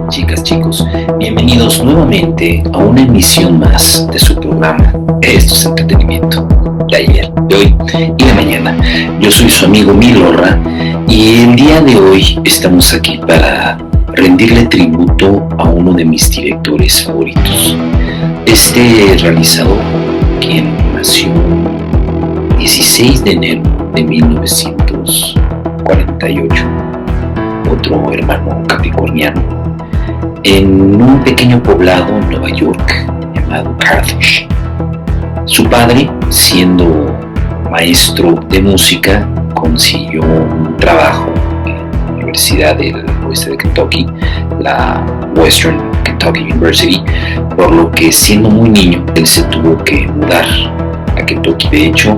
Chicas, chicos, bienvenidos nuevamente a una emisión más de su programa Esto es Entretenimiento, de ayer, de hoy y de mañana. Yo soy su amigo Milorra y el día de hoy estamos aquí para rendirle tributo a uno de mis directores favoritos. Este realizador, quien nació el 16 de enero de 1948, otro hermano capricorniano, en un pequeño poblado en Nueva York llamado Carthage. Su padre, siendo maestro de música, consiguió un trabajo en la Universidad del Oeste de Kentucky, la Western Kentucky University, por lo que siendo muy niño él se tuvo que mudar a Kentucky. De hecho,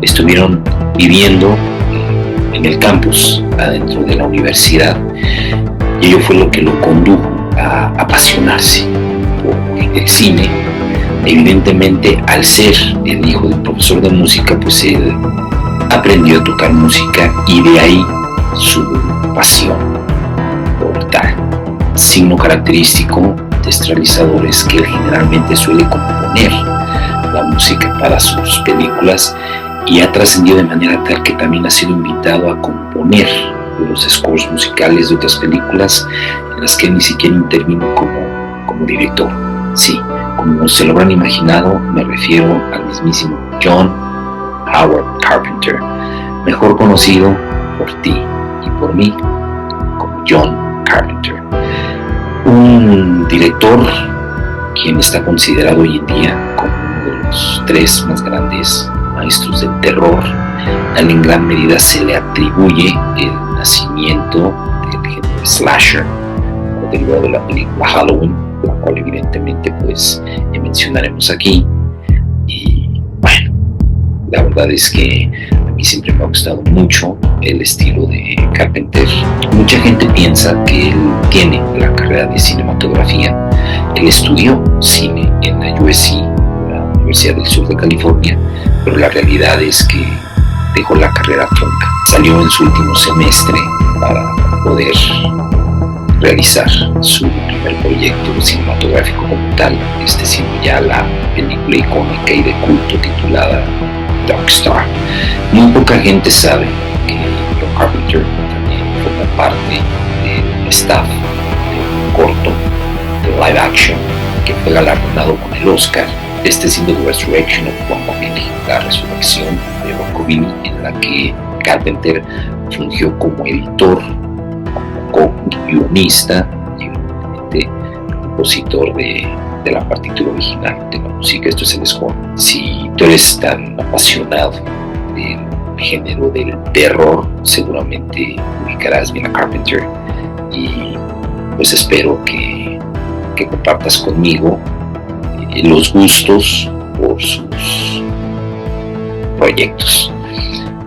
estuvieron viviendo en el campus adentro de la universidad, y ello fue lo que lo condujo a apasionarse por el cine. Evidentemente, al ser el hijo de un profesor de música, pues él aprendió a tocar música y de ahí su pasión por tal. Signo característico de este realizador es que él generalmente suele componer la música para sus películas y ha trascendido de manera tal que también ha sido invitado a componer los scores musicales de otras películas en las que él ni siquiera intervino como director. Sí, como se lo habrán imaginado, me refiero al mismísimo John Howard Carpenter, mejor conocido por ti y por mí como John Carpenter. Un director quien está considerado hoy en día como uno de los tres más grandes maestros del terror. A él en gran medida se le atribuye el nacimiento del género slasher, derivado de la película Halloween, la cual evidentemente pues mencionaremos aquí. Y bueno, la verdad es que a mí siempre me ha gustado mucho el estilo de Carpenter. Mucha gente piensa que él tiene la carrera de cinematografía. Él estudió cine en la USC, la Universidad del Sur de California, pero la realidad es que dejó la carrera trunca. Salió en su último semestre para poder realizar su primer proyecto cinematográfico como tal, siendo ya la película icónica y de culto titulada Dark Star. Muy poca gente sabe que John Carpenter también forma parte del staff de un corto de live action que fue galardonado con el Oscar, siendo The Resurrection of Bronco-Billy, la resurrección de Bronco-Billy, en la que Carpenter fungió como editor, como co-guionista y evidentemente compositor de la partitura original de la música. Esto es el score. Si tú eres tan apasionado del género del terror, seguramente ubicarás bien a Carpenter, y pues espero que compartas conmigo los gustos por sus proyectos.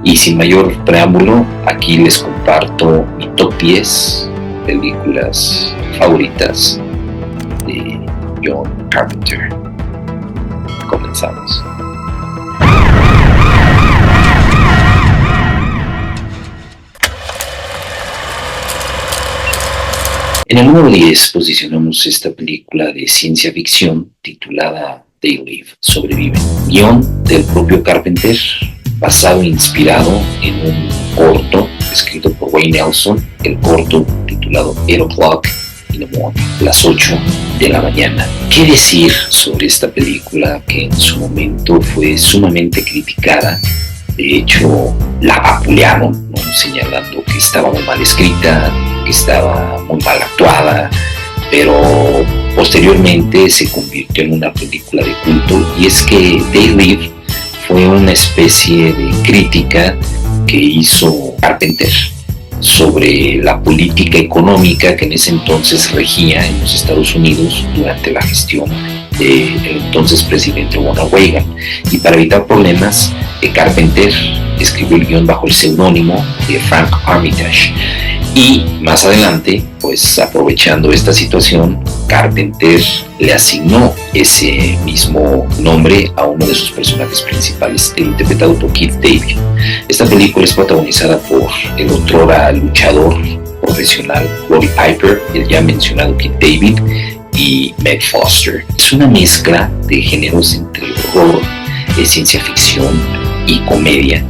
Y sin mayor preámbulo, aquí les comparto mi top 10 películas favoritas de John Carpenter. Comenzamos. En el número 10 posicionamos esta película de ciencia ficción titulada They Live, Sobreviven, guión del propio Carpenter, basado e inspirado en un corto escrito por Ray Nelson, el corto titulado 8 o'clock in the morning, las 8 de la mañana. ¿Qué decir sobre esta película que en su momento fue sumamente criticada? De hecho, la vapulearon, ¿no?, señalando que estaba muy mal escrita, que estaba muy mal actuada, pero posteriormente se convirtió en una película de culto. Y es que They Live fue una especie de crítica que hizo Carpenter sobre la política económica que en ese entonces regía en los Estados Unidos durante la gestión del entonces presidente Ronald Reagan. Y para evitar problemas, Carpenter escribió el guión bajo el seudónimo de Frank Armitage. Y más adelante, pues aprovechando esta situación, Carpenter le asignó ese mismo nombre a uno de sus personajes principales, interpretado por Keith David. Esta película es protagonizada por el otrora luchador profesional Roddy Piper, el ya mencionado Keith David y Meg Foster. Es una mezcla de géneros entre horror, ciencia ficción y comedia,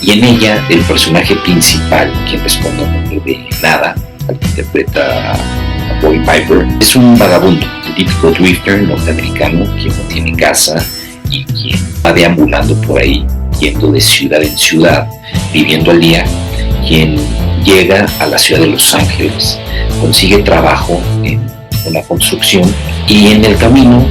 y en ella el personaje principal, quien responde al nombre de Nada, al que interpreta a Roddy Piper, es un vagabundo, el típico drifter norteamericano quien no tiene casa y quien va deambulando por ahí, yendo de ciudad en ciudad, viviendo al día, quien llega a la ciudad de Los Ángeles, consigue trabajo en una construcción y en el camino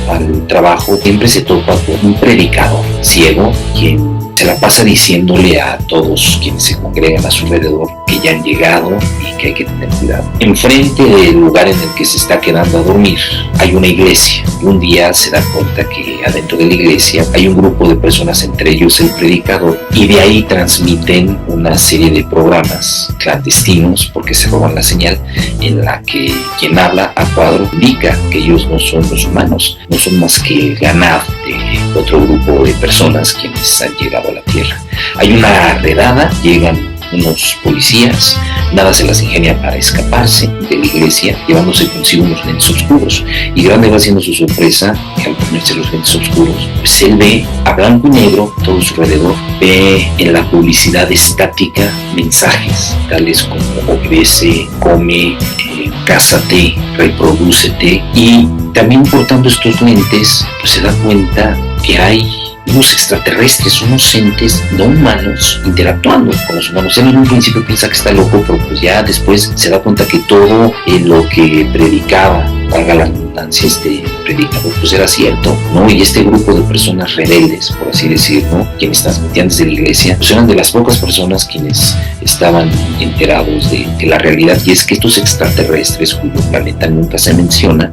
al trabajo siempre se topa con un predicador ciego quien se la pasa diciéndole a todos quienes se congregan a su alrededor que ya han llegado y que hay que tener cuidado. Enfrente del lugar en el que se está quedando a dormir hay una iglesia y un día se da cuenta que adentro de la iglesia hay un grupo de personas, entre ellos el predicador, y de ahí transmiten una serie de programas clandestinos porque se roban la señal, en la que quien habla a cuadro indica que ellos no son los humanos, no son más que el ganado de otro grupo de personas quienes han llegado a la Tierra. Hay una redada, llegan unos policías, Nada se las ingenia para escaparse de la iglesia, llevándose consigo unos lentes oscuros, y grande va siendo su sorpresa que al ponerse los lentes oscuros, pues él ve a blanco y negro todo su alrededor, ve en la publicidad estática mensajes tales como obedece, come, cásate, reprodúcete, y también portando estos lentes pues se da cuenta que hay unos extraterrestres, unos entes no humanos interactuando con los humanos. Él en un principio piensa que está loco, pero pues ya después se da cuenta que todo lo que predicaba, valga la redundancia, este predicador, pues era cierto, ¿no? Y este grupo de personas rebeldes, por así decirlo, quienes transmitían desde la iglesia, pues eran de las pocas personas quienes estaban enterados de la realidad, y es que estos extraterrestres, cuyo planeta nunca se menciona,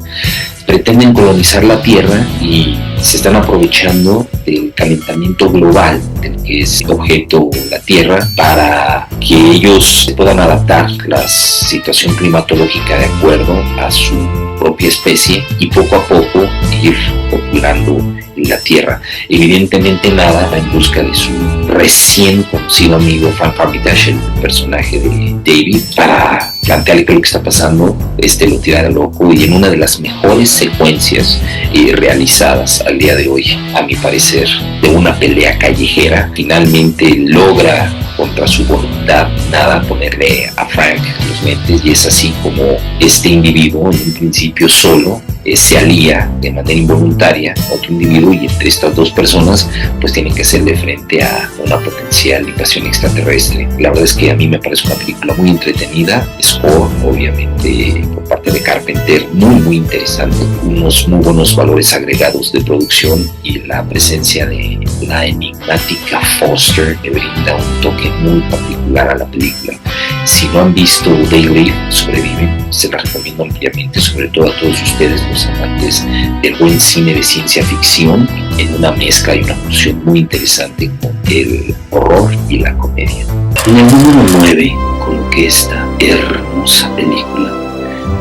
pretenden colonizar la Tierra y se están aprovechando del calentamiento global del que es objeto la Tierra para que ellos se puedan adaptar la situación climatológica de acuerdo a su propia especie y poco a poco ir populando la Tierra. Evidentemente Nada va en busca de su recién conocido amigo Frank Armitage, el personaje de David, para plantearle qué es lo que está pasando. Este lo tira de loco, y en una de las mejores secuencias realizadas al día de hoy, a mi parecer, de una pelea callejera, finalmente logra contra su voluntad Nada ponerle a Frank los lentes, y es así como este individuo, en un principio solo, se alía de manera involuntaria a otro individuo, y entre estas dos personas pues tienen que hacerle frente a una potencial invasión extraterrestre. La verdad es que a mí me parece una película muy entretenida, score obviamente por parte de Carpenter muy interesante, unos muy buenos valores agregados de producción, y la presencia de la enigmática Foster le brinda un toque muy particular a la película. Si no han visto They Live, Sobreviven, se la recomiendo ampliamente, sobre todo a todos ustedes, los amantes del buen cine de ciencia ficción, en una mezcla y una fusión muy interesante con el horror y la comedia. En el número 9 coloqué esta hermosa película,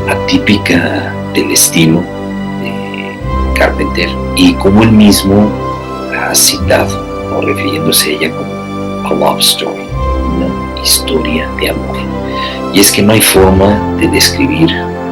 atípica del estilo de Carpenter, y como él mismo la ha citado, o refiriéndose a ella como a love story, una historia de amor. Y es que no hay forma de describir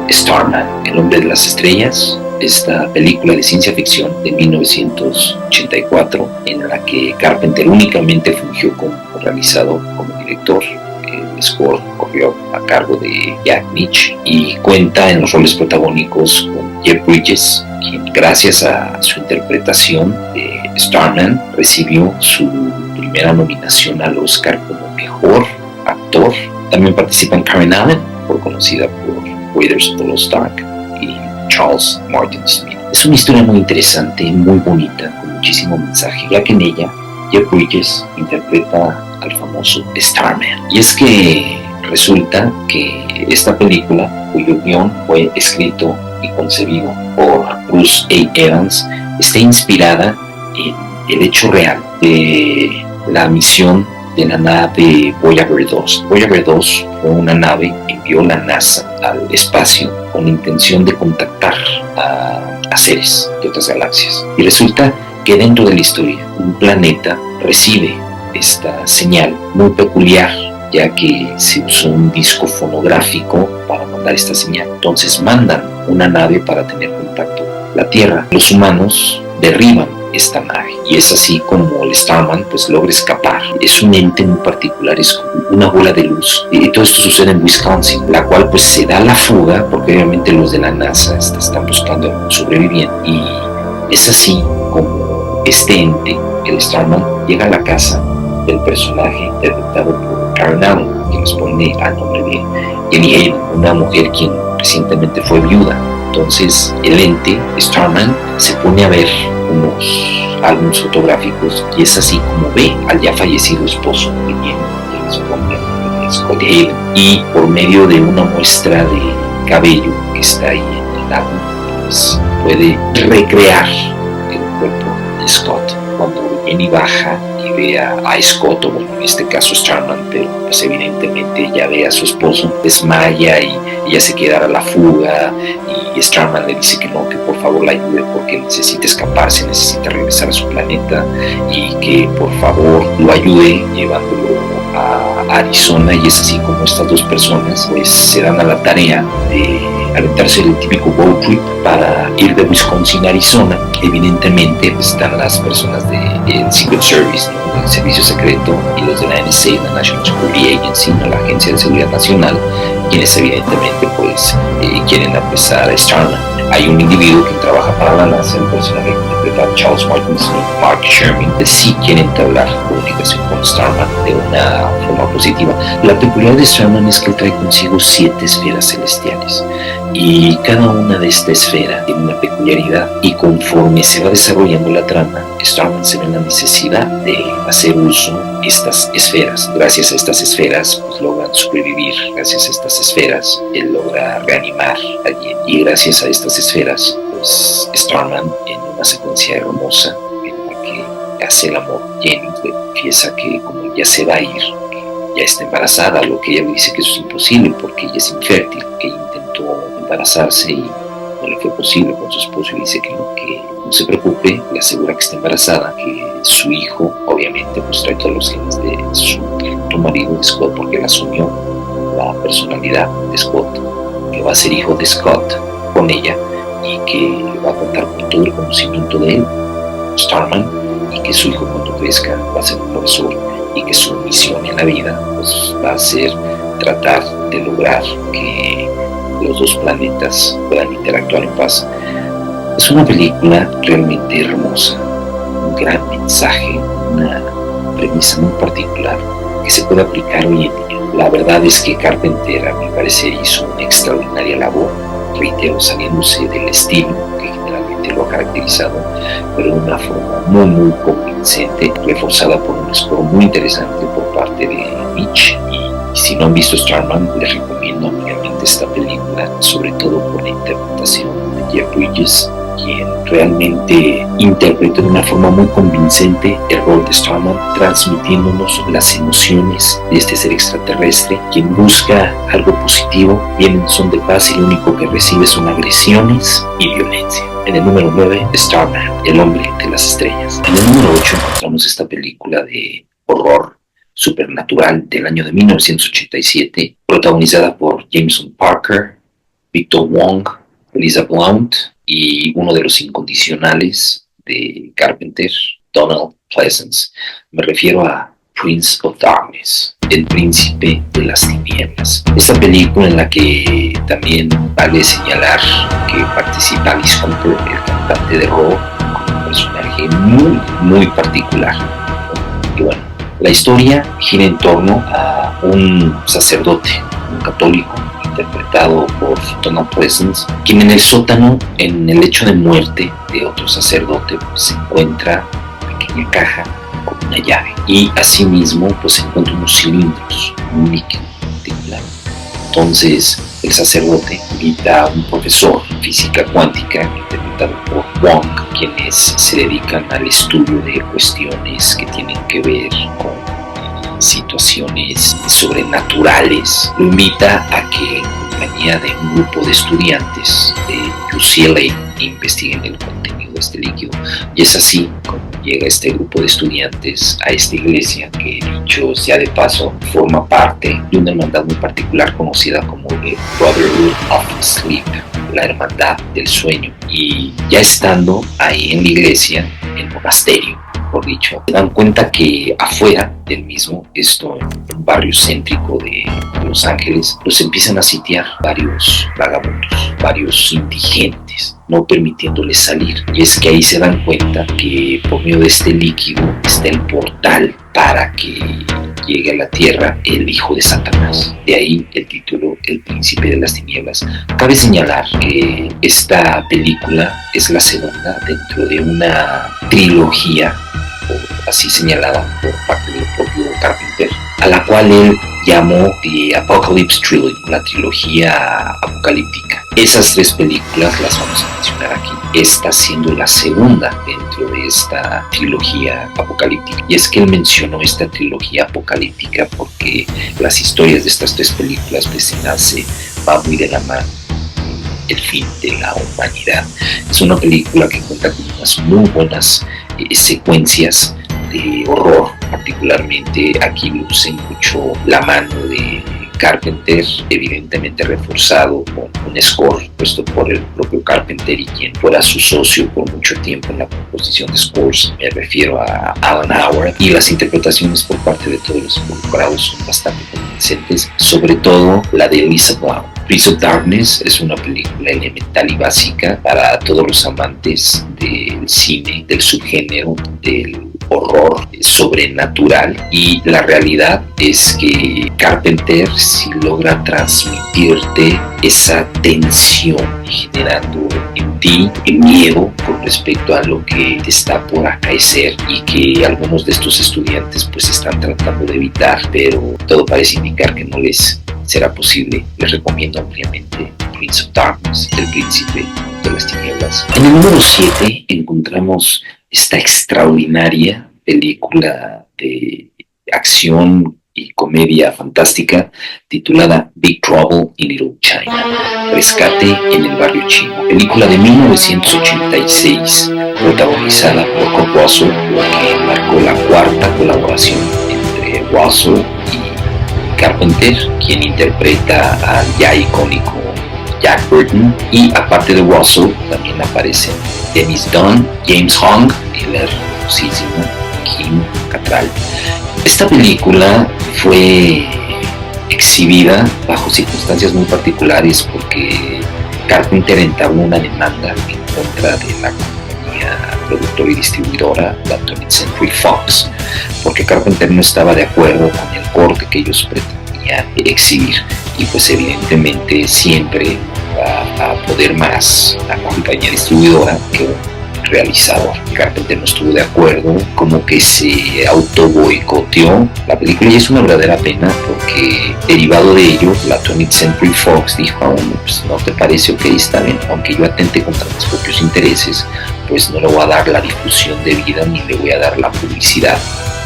Starman, El hombre de las estrellas, esta película de ciencia ficción de 1984, en la que Carpenter únicamente fungió como realizador, como director. El score corrió a cargo de Jack Nitzsche, y cuenta en los roles protagónicos con Jeff Bridges, quien gracias a su interpretación de Starman recibió su primera nominación al Oscar como mejor actor. También participan Karen Allen, conocida por Raiders of the Lost Ark, y Charles Martin Smith. Es una historia muy interesante, muy bonita, con muchísimo mensaje, ya que en ella Jeff Bridges interpreta al famoso Starman. Y es que resulta que esta película, cuyo guión fue escrito y concebido por Bruce A. Evans, está inspirada en el hecho real de la misión de la nave Voyager 2. Voyager 2 fue una nave que envió la NASA al espacio con la intención de contactar a seres de otras galaxias. Y resulta que dentro de la historia, un planeta recibe esta señal muy peculiar ya que se usó un disco fonográfico para mandar esta señal. Entonces mandan una nave para tener contacto con la Tierra. Los humanos derriban esta nave y es así como el Starman pues logra escapar. Es un ente muy particular, es como una bola de luz, y todo esto sucede en Wisconsin, la cual pues se da la fuga porque obviamente los de la NASA están buscando a un sobreviviente, y es así como este ente, el Starman, llega a la casa del personaje interpretado por Karen Allen, que responde al nombre de Jenny Hayden, una mujer quien recientemente fue viuda. Entonces el ente, Starman, se pone a ver unos álbumes fotográficos y es así como ve al ya fallecido esposo de Jenny, que responde al nombre de Scott Hayden, y por medio de una muestra de cabello que está ahí en el álbum, pues puede recrear el cuerpo de Scott. Cuando Jenny baja y ve a Scott, o bueno, en este caso Starman, pero pues evidentemente ella ve a su esposo, desmaya y ella se queda a la fuga, y Starman le dice que no, que por favor la ayude porque necesita escaparse, necesita regresar a su planeta, y que por favor lo ayude llevándolo a Arizona. Y es así como estas dos personas pues se dan a la tarea de aventarse el típico road trip para ir de Wisconsin a Arizona. Evidentemente pues, están las personas del Secret Service, ¿no?, del Servicio Secreto, y los de la NSA, la National Security Agency, ¿no?, la Agencia de Seguridad Nacional, quienes evidentemente pues quieren apresar a Starman. Hay un individuo que trabaja para la NASA, el personaje interpretado por Charles Martin Smith, Mark Sherman, que sí quieren entablar comunicación con Starman de una forma positiva. La peculiaridad de Starman es que él trae consigo 7 esferas celestiales, y cada una de esta esfera tiene una peculiaridad, y conforme se va desarrollando la trama, Starman se ve en la necesidad de hacer uso de estas esferas. Gracias a estas esferas pues logran sobrevivir, gracias a estas esferas él logra reanimar a alguien, y gracias a estas esferas pues Starman, en una secuencia hermosa en la que hace el amor, Jenny le confiesa que como ya se va a ir, que ya está embarazada, lo que ella le dice que eso es imposible porque ella es infértil, que ella intentó embarazarse y no le fue posible con su esposo, y dice que no se preocupe, le asegura que está embarazada, que su hijo obviamente pues trae todos los genes de su marido Scott, porque él asumió la personalidad de Scott, que va a ser hijo de Scott con ella, y que va a contar con todo el conocimiento de él, Starman, y que su hijo cuando crezca va a ser un profesor, y que su misión en la vida pues va a ser tratar de lograr que los dos planetas puedan interactuar en paz. Es una película realmente hermosa, un gran mensaje, una premisa muy particular que se puede aplicar hoy en día. La verdad es que Carpenter, a mi parecer, hizo una extraordinaria labor, reitero, saliéndose del estilo que generalmente lo ha caracterizado, pero de una forma muy convincente, reforzada por un score muy interesante por parte de Mitch. Y si no han visto Starman, les recomiendo ampliamente esta película, sobre todo por la interpretación de Jeff Bridges, quien realmente interpreta de una forma muy convincente el rol de Starman, transmitiéndonos las emociones de este ser extraterrestre, quien busca algo positivo, viene en son de paz y lo único que recibe son agresiones y violencia. En el número 9, Starman, el hombre de las estrellas. En el número 8 encontramos esta película de horror supernatural del año de 1987, protagonizada por Jameson Parker, Victor Wong, Lisa Blount y uno de los incondicionales de Carpenter, Donald Pleasence. Me refiero a Prince of Darkness, el príncipe de las tinieblas. Esta película en la que también vale señalar que participa Alice Cooper, el cantante de rock, con un personaje muy particular. Y bueno, la historia gira en torno a un sacerdote, un católico, interpretado por Donald Pleasence, quien en el sótano, en el lecho de muerte de otro sacerdote, pues, se encuentra una pequeña caja con una llave, y asimismo pues se encuentra unos cilindros, un líquido particular. Entonces el sacerdote invita a un profesor de física cuántica interpretado por Wong, quienes se dedican al estudio de cuestiones que tienen que ver con situaciones sobrenaturales. Lo invita a que en compañía de un grupo de estudiantes de UCLA investiguen el contenido de este líquido, y es así como llega este grupo de estudiantes a esta iglesia que, dicho sea de paso, forma parte de una hermandad muy particular conocida como el Brotherhood of Sleep, la hermandad del sueño. Y ya estando ahí en la iglesia, el monasterio, por dicho, se dan cuenta que afuera del mismo, esto en un barrio céntrico de Los Ángeles, los empiezan a sitiar varios vagabundos, varios indigentes, no permitiéndoles salir. Y es que ahí se dan cuenta que por medio de este líquido está el portal para que llegue a la tierra el hijo de Satanás. De ahí el título, El Príncipe de las Tinieblas. Cabe señalar que esta película es la segunda dentro de una trilogía, así señalada por parte del propio Carpenter, a la cual él llamó The Apocalypse Trilogy, la trilogía apocalíptica. Esas tres películas las vamos a mencionar aquí, esta siendo la segunda dentro de esta trilogía apocalíptica. Y es que él mencionó esta trilogía apocalíptica porque las historias de estas tres películas pues va muy de la mano el fin de la humanidad. Es una película que cuenta con unas muy buenas secuencias de horror, particularmente aquí luce mucho la mano de Carpenter, evidentemente reforzado con un score puesto por el propio Carpenter y quien fuera su socio por mucho tiempo en la composición de scores, me refiero a Alan Howard, y las interpretaciones por parte de todos los involucrados son bastante convincentes, sobre todo la de Elisa Blount. Prince of Darkness es una película elemental y básica para todos los amantes del cine, del subgénero, del horror sobrenatural, y la realidad es que Carpenter sí logra transmitirte esa tensión, generando en ti el miedo con respecto a lo que te está por acaecer y que algunos de estos estudiantes pues están tratando de evitar, pero todo parece indicar que no les será posible. Les recomiendo ampliamente Prince of Darkness, El Príncipe de las Tinieblas. En el número 7 encontramos esta extraordinaria película de acción y comedia fantástica titulada Big Trouble in Little China, Rescate en el Barrio Chino, película de 1986 protagonizada por Kurt Russell, que marcó la cuarta colaboración entre Russell y Carpenter, quien interpreta al ya icónico Jack Burton, y aparte de Russell también aparecen Dennis Dunn, James Hong y el hermosísimo Kim Cattrall. Esta película fue exhibida bajo circunstancias muy particulares porque Carpenter entabló una demanda en contra de la compañía productora y distribuidora, la 20th Century Fox, porque Carpenter no estaba de acuerdo con el corte que ellos pretendían exhibir, y pues evidentemente siempre va a poder más la compañía distribuidora que un realizador. Carpenter no estuvo de acuerdo, como que se auto boicoteó la película, y es una verdadera pena porque derivado de ello la 20th Century Fox dijo, pues no te parece, ok, está bien, aunque yo atente contra mis propios intereses, pues no le voy a dar la difusión debida ni le voy a dar la publicidad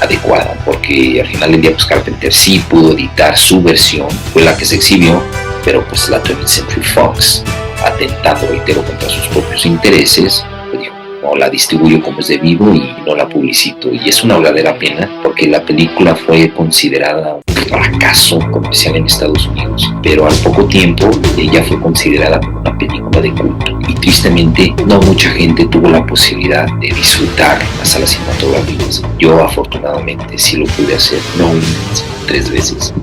adecuada, porque al final del día pues Carpenter sí pudo editar su versión, fue la que se exhibió, pero pues la 20th Century Fox, atentando, reitero, contra sus propios intereses, pues dijo, no la distribuyo como es debido y no la publicito. Y es una verdadera pena porque la película fue considerada un fracaso comercial en Estados Unidos, pero al poco tiempo ella fue considerada como una película de culto, y tristemente no mucha gente tuvo la posibilidad de disfrutar las salas cinematográficas. Yo afortunadamente sí lo pude hacer, no una, sino 3 veces.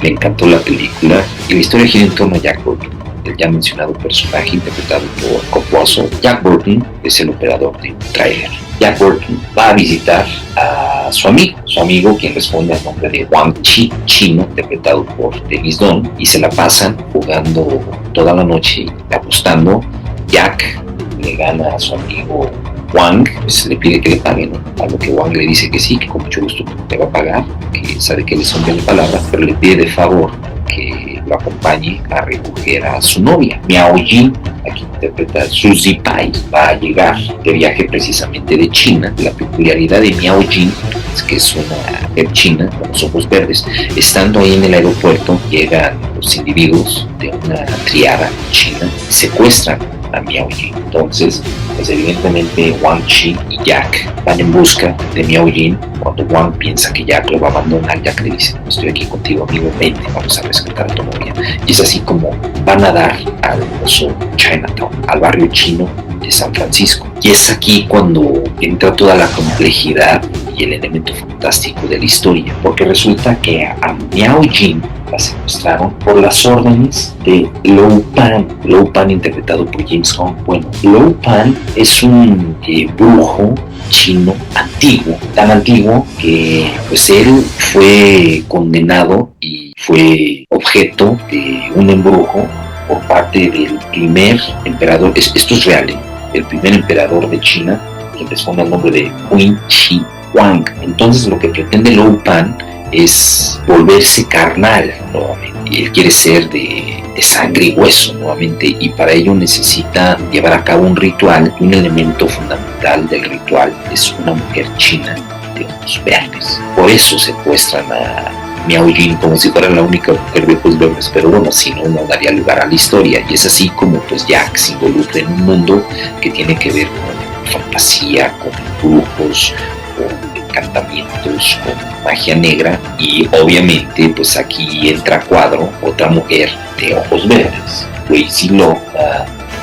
Me encantó la película y la historia gira en torno a Jack Burton, el ya mencionado personaje interpretado por Kurt Russell. Jack Burton es el operador de un tráiler. Jack Burton va a visitar a su amigo quien responde al nombre de Wang Chi, chino, interpretado por Dennis Dunn, y se la pasan jugando toda la noche, apostando. Jack le gana a su amigo Wang, pues le pide que le pague, ¿no? A lo que Wang le dice que sí, que con mucho gusto te va a pagar, que sabe que le son de la palabra, pero le pide de favor que lo acompañe a recoger a su novia, Miao Jin, aquí interpreta Suzy Pai. Va a llegar de viaje precisamente de China. La peculiaridad de Miao Jin es que es una mujer china con los ojos verdes. Estando ahí en el aeropuerto, llegan los individuos de una triada china, secuestran a Miao Jin. Entonces, pues evidentemente Wang Chi y Jack van en busca de Miao Jin. Cuando Wang piensa que Jack lo va a abandonar, Jack le dice: no estoy aquí contigo, amigo, vente, vamos a rescatar a tu novia. Y es así como van a dar al famoso Chinatown, al barrio chino de San Francisco. Y es aquí cuando entra toda la complejidad y el elemento fantástico de la historia, porque resulta que a Miao Jin la secuestraron por las órdenes de Lo Pan. Lo Pan, interpretado por James Hong. Bueno, Lo Pan es un brujo chino antiguo, tan antiguo que pues él fue condenado y fue objeto de un embrujo por parte del primer emperador. Esto es real, el primer emperador de China, que responde al nombre de Qin Shi Huang. Entonces lo que pretende Lo Pan es volverse carnal nuevamente. Él quiere ser de sangre y hueso nuevamente, y para ello necesita llevar a cabo un ritual. Un elemento fundamental del ritual es una mujer china de ojos verdes. Por eso secuestran a Miao Jin como si fuera la única mujer de ojos verdes, pero bueno, si no, no daría lugar a la historia. Y es así como pues Jack se involucra en un mundo que tiene que ver con fantasía, con brujos, con encantamientos, con magia negra, y obviamente pues aquí entra a cuadro otra mujer de ojos verdes, Crazy Lo,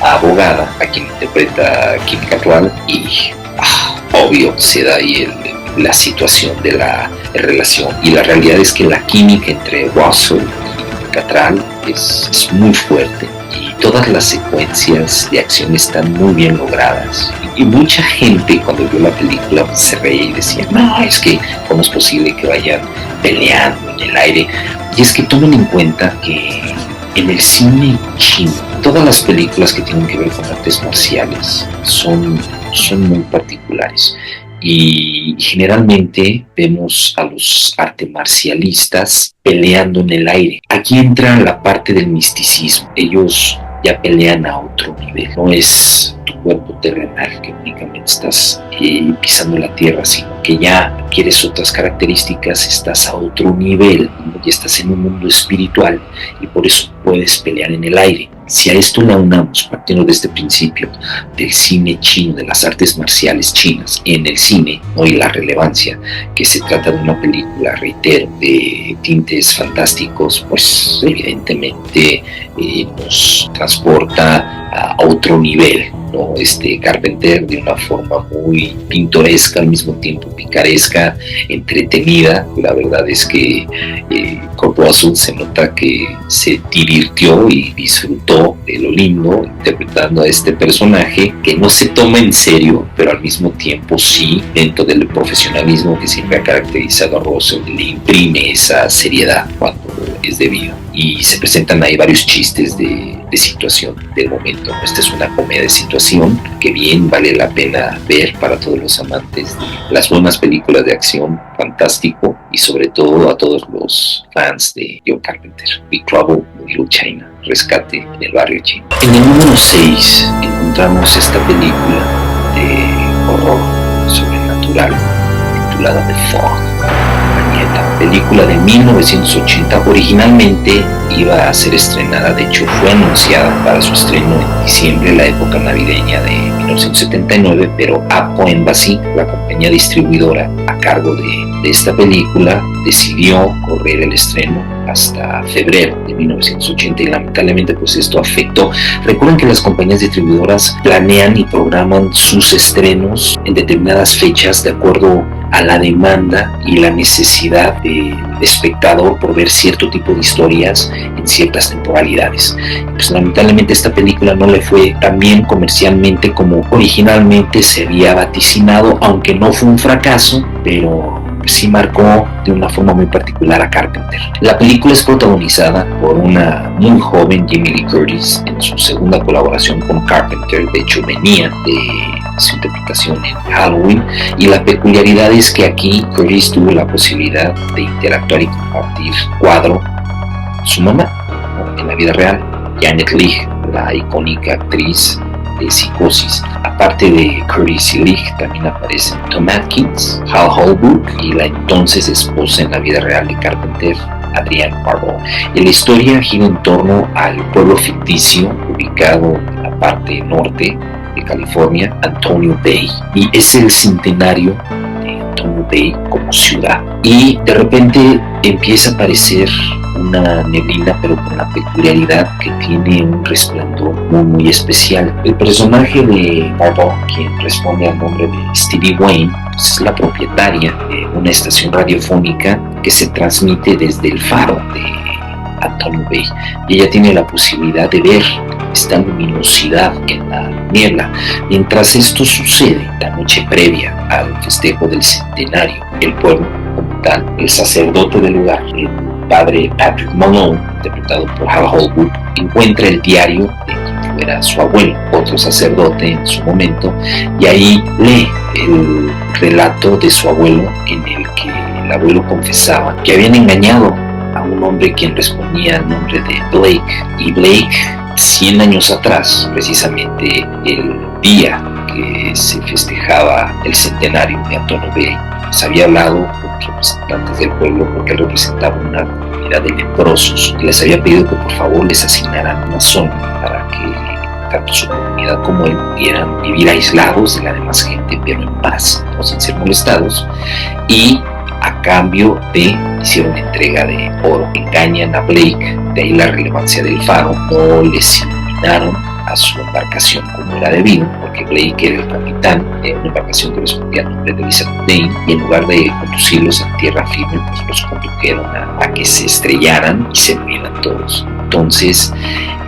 abogada, a quien interpreta Kim Cattrall, y obvio se da ahí la situación de la relación, y la realidad es que la química entre Russell y Cattrall es muy fuerte, y todas las secuencias de acción están muy bien logradas. Y mucha gente cuando vio la película se reía y decía: no, es que ¿cómo es posible que vayan peleando en el aire? Y es que tomen en cuenta que en el cine chino todas las películas que tienen que ver con artes marciales son muy particulares. Y generalmente vemos a los artes marcialistas peleando en el aire. Aquí entra la parte del misticismo. Ellos ya pelean a otro nivel. No es tu cuerpo terrenal que únicamente estás pisando la tierra, sino que ya adquieres otras características, estás a otro nivel, ¿no? Ya estás en un mundo espiritual, y por eso puedes pelear en el aire. Si a esto le aunamos, partiendo de este principio del cine chino, de las artes marciales chinas en el cine, ¿no? Y la relevancia que se trata de una película, reitero, de tintes fantásticos, pues evidentemente nos transporta a otro nivel, ¿no? Carpenter, de una forma muy pintoresca, al mismo tiempo picaresca, entretenida. La verdad es que Kurt Russell se nota que se divirtió y disfrutó de lo lindo interpretando a este personaje que no se toma en serio, pero al mismo tiempo sí, dentro del profesionalismo que siempre ha caracterizado a Russell, le imprime esa seriedad cuando es debido. Y se presentan ahí varios chistes de situación del momento. Esta es una comedia de situación que bien vale la pena ver para todos los amantes de las buenas películas de acción, fantástico, y sobre todo a todos los fans de John Carpenter. Big Trouble in Little China, Rescate en el barrio chino. En el número 6 encontramos esta película de horror sobrenatural titulada The Fog, película de 1980. Originalmente iba a ser estrenada, de hecho fue anunciada para su estreno en diciembre, la época navideña de 1979, pero Apco Embassy, la compañía distribuidora a cargo de esta película, decidió correr el estreno hasta febrero de 1980, y lamentablemente pues esto afectó. Recuerden que las compañías distribuidoras planean y programan sus estrenos en determinadas fechas de acuerdo a la demanda y la necesidad del espectador por ver cierto tipo de historias en ciertas temporalidades. Pues lamentablemente esta película no le fue tan bien comercialmente como originalmente se había vaticinado, aunque no fue un fracaso, pero sí marcó de una forma muy particular a Carpenter. La película es protagonizada por una muy joven Jamie Lee Curtis en su segunda colaboración con Carpenter. De hecho venía de su interpretación en Halloween, y la peculiaridad es que aquí Curtis tuvo la posibilidad de interactuar y compartir cuadro con su mamá, ¿no? En la vida real, Janet Leigh, la icónica actriz de Psicosis. Aparte de Curtis y Leigh, también aparecen Tom Atkins, Hal Holbrook y la entonces esposa en la vida real de Carpenter, Adrienne Barbeau. La historia gira en torno al pueblo ficticio ubicado en la parte norte de California, Antonio Bay, y es el centenario de Antonio Bay como ciudad. Y de repente empieza a aparecer una neblina, pero con la peculiaridad que tiene un resplandor muy especial. El personaje de Bobo, quien responde al nombre de Stevie Wayne, pues es la propietaria de una estación radiofónica que se transmite desde el faro de Antonio Bay, y ella tiene la posibilidad de ver esta luminosidad en la niebla. Mientras esto sucede, la noche previa al festejo del centenario, el pueblo como tal, el sacerdote del lugar, el padre Patrick Malone, interpretado por Hal Holbrook, encuentra el diario de quien fuera su abuelo, otro sacerdote en su momento, y ahí lee el relato de su abuelo, en el que el abuelo confesaba que habían engañado a un hombre quien respondía al nombre de Blake, y Blake 100 años atrás, precisamente el día que se festejaba el centenario de Antonio Bay, se había hablado con representantes del pueblo, porque él representaba una comunidad de leprosos, y les había pedido que por favor les asignaran una zona para que tanto su comunidad como él pudieran vivir aislados de la demás gente, pero en paz, no sin ser molestados, y a cambio de hicieron entrega de oro. Engañan a Blake, de ahí la relevancia del faro. No les iluminaron a su embarcación como era debido, porque Blake era el capitán de una embarcación que respondía al nombre de Elizabeth Dane, y en lugar de conducirlos a tierra firme, pues los condujeron a que se estrellaran y se murieran todos. Entonces,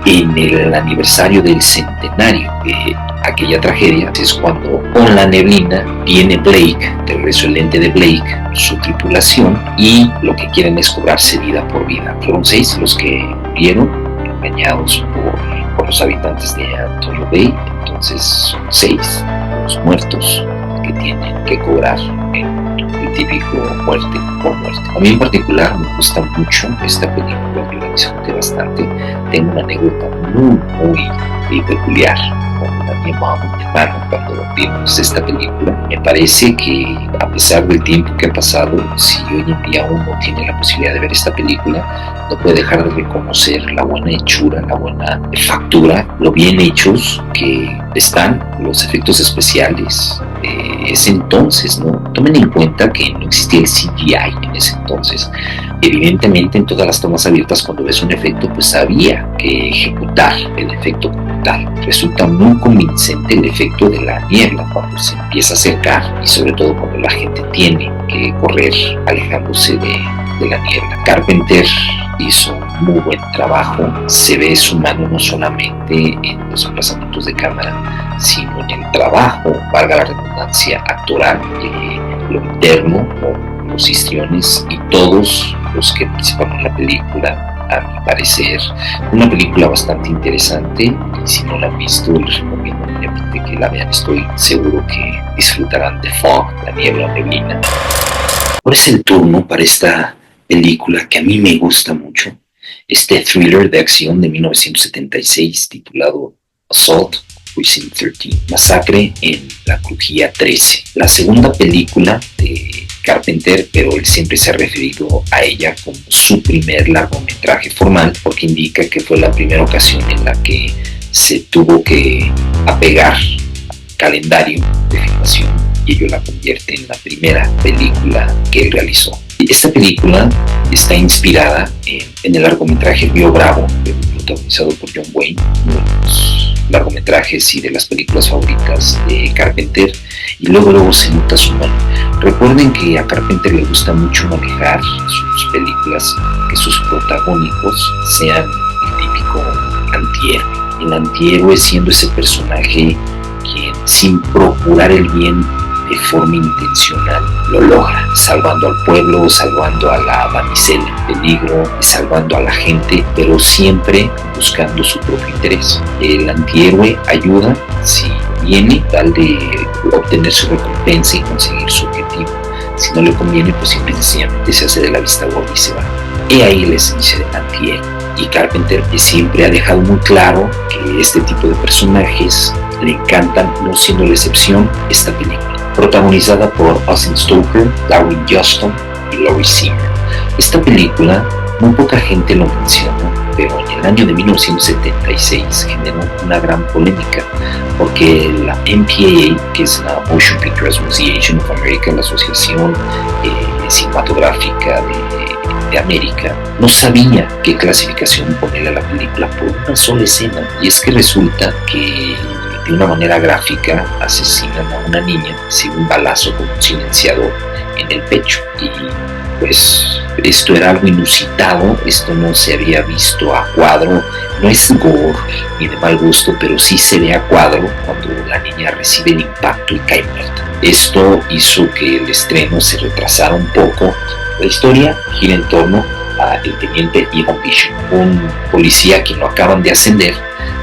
en el aniversario del centenario de aquella tragedia, es cuando con la neblina viene Blake, de regreso el ente de Blake, su tripulación, y lo que quieren es cobrarse vida por vida. Fueron 6 los que murieron engañados por los habitantes de Antonio Bay, entonces son 6 los muertos que tienen que cobrar el típico muerte por muerte. A mí en particular me gusta mucho esta película, yo la disfruté bastante. Tengo una anécdota muy peculiar con mi hermano cuando vimos esta película. Me parece que a pesar del tiempo que ha pasado, si hoy en día uno tiene la posibilidad de ver esta película, no puede dejar de reconocer la buena hechura, la buena factura, lo bien hechos que están los efectos especiales de ese entonces, ¿no? Tomen en cuenta que no existía el CGI en ese entonces. Evidentemente, en todas las tomas abiertas, cuando ves un efecto, pues había que ejecutar el efecto como tal. Resulta muy convincente el efecto de la niebla cuando se empieza a acercar, y sobre todo cuando la gente tiene que correr alejándose de la niebla. Carpenter hizo un muy buen trabajo. Se ve su mano no solamente en los emplazamientos de cámara, sino en el trabajo, valga la redundancia, actoral, lo interno, o los histriones y todos los que participaron en la película. A mi parecer, una película bastante interesante, y si no la han visto, les recomiendo ampliamente que la vean. Estoy seguro que disfrutarán de Fog, la niebla o neblina. Ahora es el turno para esta película que a mí me gusta mucho, este thriller de acción de 1976 titulado Assault Precinct 13, Masacre en la Crujía 13, la segunda película de Carpenter, pero él siempre se ha referido a ella como su primer largometraje formal, porque indica que fue la primera ocasión en la que se tuvo que apegar al calendario de filmación, y ello la convierte en la primera película que él realizó. Esta película está inspirada en el largometraje Río Bravo, protagonizado por John Wayne, uno de los largometrajes y de las películas favoritas de Carpenter, y luego se nota su mano. Recuerden que a Carpenter le gusta mucho manejar sus películas, que sus protagónicos sean el típico antihéroe. El antihéroe siendo ese personaje quien, sin procurar el bien de forma intencional, lo logra, salvando al pueblo, salvando a la damisela en peligro, salvando a la gente, pero siempre buscando su propio interés. El antihéroe ayuda si viene, tal de obtener su recompensa y conseguir su objetivo. Si no le conviene, pues simple y sencillamente se hace de la vista gorda y se va. He ahí la esencia del antihéroe. Y Carpenter siempre ha dejado muy claro que este tipo de personajes le encantan, no siendo la excepción esta película, protagonizada por Austin Stoker, Darwin Juston y Laurie Seaman. Esta película muy poca gente lo menciona, pero en el año de 1976 generó una gran polémica porque la MPAA, que es la Motion Picture Association of America, la Asociación Cinematográfica de América, no sabía qué clasificación ponerle a la película por una sola escena, y es que resulta que de una manera gráfica asesinan a una niña sin un balazo con un silenciador en el pecho, y pues esto era algo inusitado, esto no se había visto a cuadro, no es gore ni de mal gusto, pero sí se ve a cuadro cuando la niña recibe el impacto y cae muerta. Esto hizo que el estreno se retrasara un poco. La historia gira en torno al teniente Evan Bishop, un policía a quien lo acaban de ascender,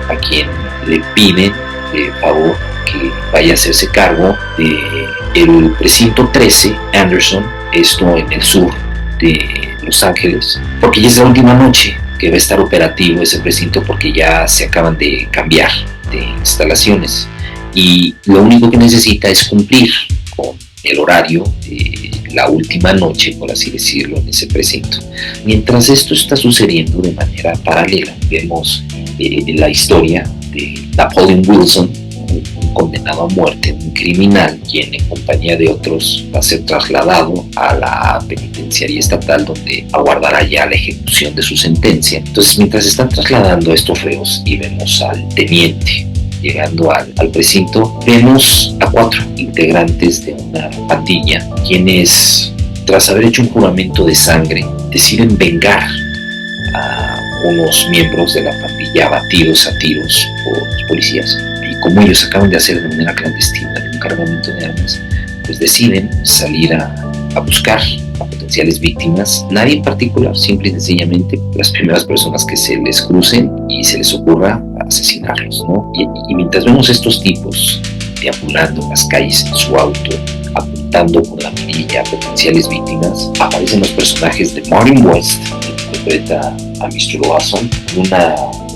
a quien le piden de favor que vaya a hacerse cargo del precinto 13 Anderson, esto en el sur de Los Ángeles, porque ya es la última noche que va a estar operativo ese precinto, porque ya se acaban de cambiar de instalaciones y lo único que necesita es cumplir con el horario de la última noche, por así decirlo, en ese precinto. Mientras esto está sucediendo de manera paralela, vemos la historia de Napoleon Wilson, un condenado a muerte, un criminal, quien en compañía de otros va a ser trasladado a la penitenciaría estatal, donde aguardará ya la ejecución de su sentencia. Entonces, mientras están trasladando a estos reos y vemos al teniente llegando al precinto, vemos a 4 integrantes de una pandilla, quienes, tras haber hecho un juramento de sangre, deciden vengar a unos miembros de la pandilla abatidos a tiros por los policías. Y como ellos acaban de hacer de manera clandestina un cargamento de armas, pues deciden salir a buscar a potenciales víctimas, nadie en particular, simple y sencillamente las primeras personas que se les crucen y se les ocurra asesinarlos, ¿no? Y mientras vemos estos tipos deambulando en las calles en su auto, apuntando con la mirilla a potenciales víctimas, aparecen los personajes de Martin West, que interpreta a Mr. Lawson, una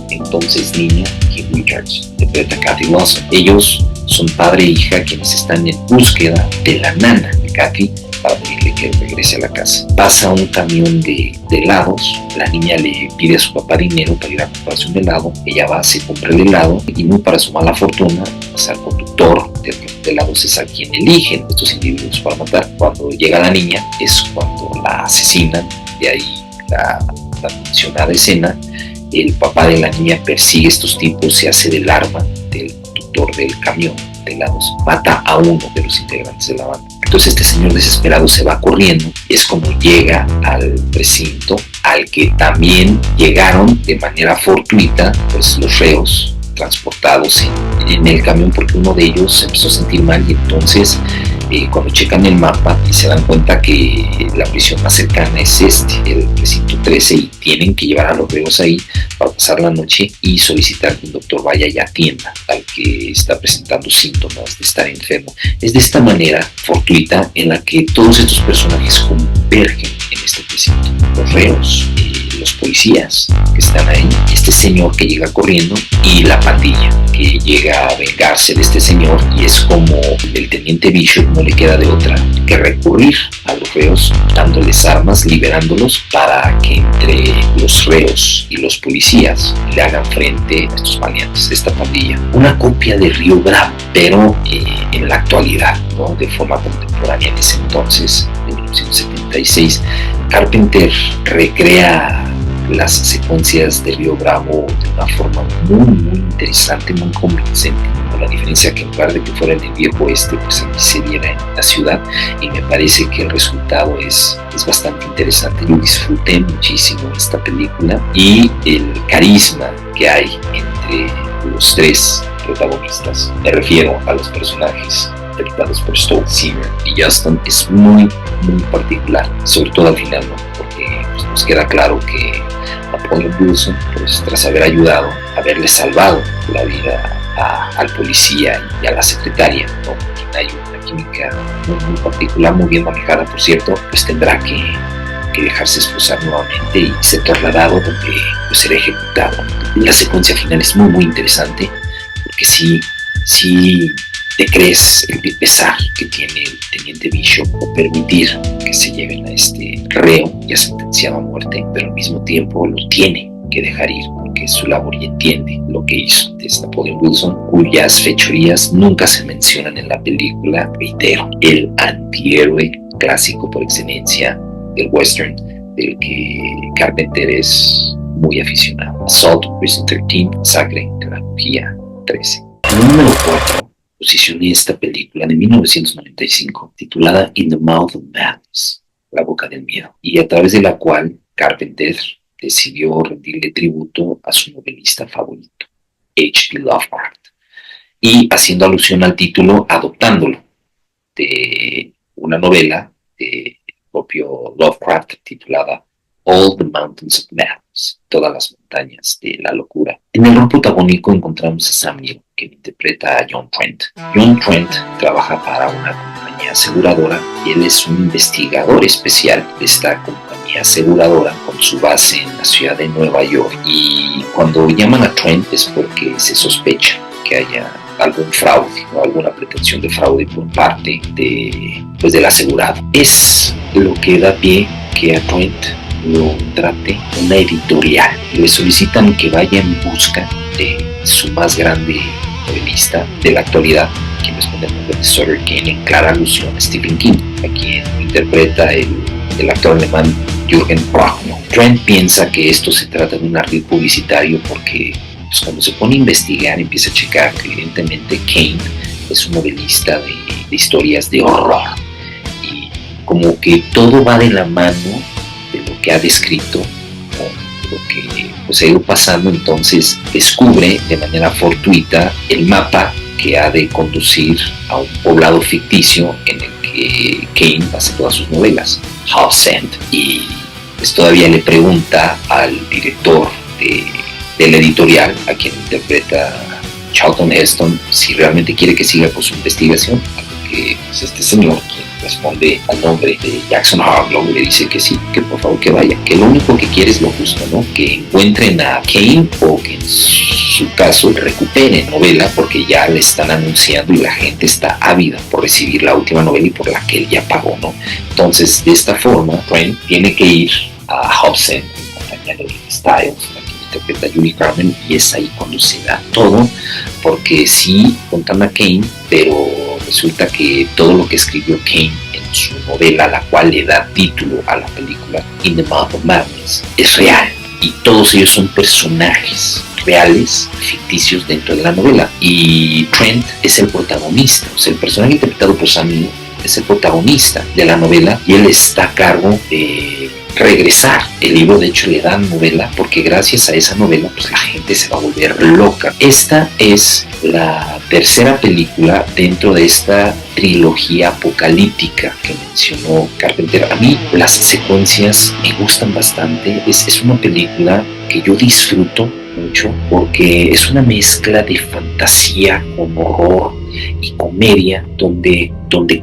entonces niña, Kim Richards, interpreta a Kathy Lawson. Ellos son padre e hija quienes están en búsqueda de la nana de Kathy para pedirle que regrese a la casa. Pasa un camión de helados, la niña le pide a su papá dinero para ir a comprarse un helado, ella va, se compra el helado y muy para su mala fortuna, pues al conductor del camión de helados es a quien eligen estos individuos para matar. Cuando llega la niña es cuando la asesinan, de ahí la mencionada escena. El papá de la niña persigue a estos tipos, se hace del arma del conductor del camión de helados, mata a uno de los integrantes de la banda. Entonces este señor desesperado se va corriendo, es como llega al precinto al que también llegaron de manera fortuita pues los reos transportados en el camión, porque uno de ellos se empezó a sentir mal y entonces cuando checan el mapa y se dan cuenta que la prisión más cercana es el precinto 13, y tienen que llevar a los reos ahí para pasar la noche y solicitar que un doctor vaya y atienda al que está presentando síntomas de estar enfermo. Es de esta manera fortuita en la que todos estos personajes convergen en este precinto: los reos, los policías que están ahí, este señor que llega corriendo y la pandilla que llega a vengarse de este señor, y es como el teniente Bishop no le queda de otra que recurrir a los reos, dándoles armas, liberándolos para que entre los reos y los policías le hagan frente a estos maleantes de esta pandilla. Una copia de Río Bravo, pero en la actualidad, ¿no? De forma contemporánea. En ese entonces, de 1976, Carpenter recrea las secuencias de Río Bravo de una forma muy interesante, muy convincente, con la diferencia que en lugar de que fuera en el viejo oeste, pues aquí se diera en la ciudad, y me parece que el resultado es bastante interesante. Yo disfruté muchísimo esta película y el carisma que hay entre los 3 protagonistas, me refiero a los personajes interpretados por Stowe, Zimmer y Justin, es muy particular, sobre todo al final, ¿no? Porque pues, nos queda claro que Napoleon Wilson, pues tras haber ayudado, haberle salvado la vida al policía y a la secretaria, ¿no? Hay una química muy particular, muy bien manejada, por cierto, pues tendrá que dejarse esposar nuevamente y ser trasladado donde pues, será ejecutado. La secuencia final es muy interesante, porque sí te crees el pesar que tiene el teniente Bishop por permitir que se lleven a este reo ya sentenciado a muerte, pero al mismo tiempo lo tiene que dejar ir, porque es su labor y entiende lo que hizo. Es Napoleon Wilson, cuyas fechorías nunca se mencionan en la película. Reitero, el antihéroe clásico por excelencia del western, del que Carpenter es muy aficionado. Assault, Prison 13, Masacre, Tecnología 13. En el número 4 posicioné esta película de 1995 titulada In the Mouth of Madness, La Boca del Miedo, y a través de la cual Carpenter decidió rendirle tributo a su novelista favorito, H.P. Lovecraft, y haciendo alusión al título, adoptándolo de una novela de propio Lovecraft titulada All the Mountains of Madness, Todas las Montañas de la Locura. En el rol protagónico encontramos a Sam Neill, que interpreta a John Trent. John Trent trabaja para una compañía aseguradora y él es un investigador especial de esta compañía aseguradora con su base en la ciudad de Nueva York. Y cuando llaman a Trent es porque se sospecha que haya algún fraude o alguna pretensión de fraude por parte del asegurado. Es lo que da pie que a Trent lo trate una editorial. Le solicitan que vaya en busca de su más grande novelista de la actualidad, quien responde el nombre de Sutter Kane, en clara alusión a Stephen King, a quien interpreta el actor alemán Jürgen Prochnow. Trent piensa que esto se trata de un ardid publicitario porque cuando se pone a investigar empieza a checar que evidentemente Kane es un novelista de historias de horror y como que todo va de la mano de lo que ha descrito o lo que ha ido pasando. Entonces descubre de manera fortuita el mapa que ha de conducir a un poblado ficticio en el que Kane hace todas sus novelas, House End, y pues todavía le pregunta al director de la editorial, a quien interpreta Charlton Heston, si realmente quiere que siga con su investigación, a lo que pues, este señor, quien responde al nombre de Jackson Harlow, le dice que sí, que por favor que vaya, que lo único que quiere es lo justo, ¿no? Que encuentren a Kane o que en su caso recuperen novela, porque ya le están anunciando y la gente está ávida por recibir la última novela y por la que él ya pagó, ¿no? Entonces, de esta forma, Trent tiene que ir a Hobson en compañía de Styles, interpreta a Julie Carmen, y es ahí cuando se da todo, porque sí contan a Kane, pero resulta que todo lo que escribió Kane en su novela, la cual le da título a la película In the Mouth of Madness, es real, y todos ellos son personajes reales, ficticios dentro de la novela, y Trent es el protagonista, o sea, el personaje interpretado por Sam Neill es el protagonista de la novela, y él está a cargo de regresar el libro. De hecho le dan novela porque gracias a esa novela pues la gente se va a volver loca. Esta es la tercera película dentro de esta trilogía apocalíptica que mencionó Carpenter. A mí las secuencias me gustan bastante. Es una película que yo disfruto mucho porque es una mezcla de fantasía con horror y comedia, donde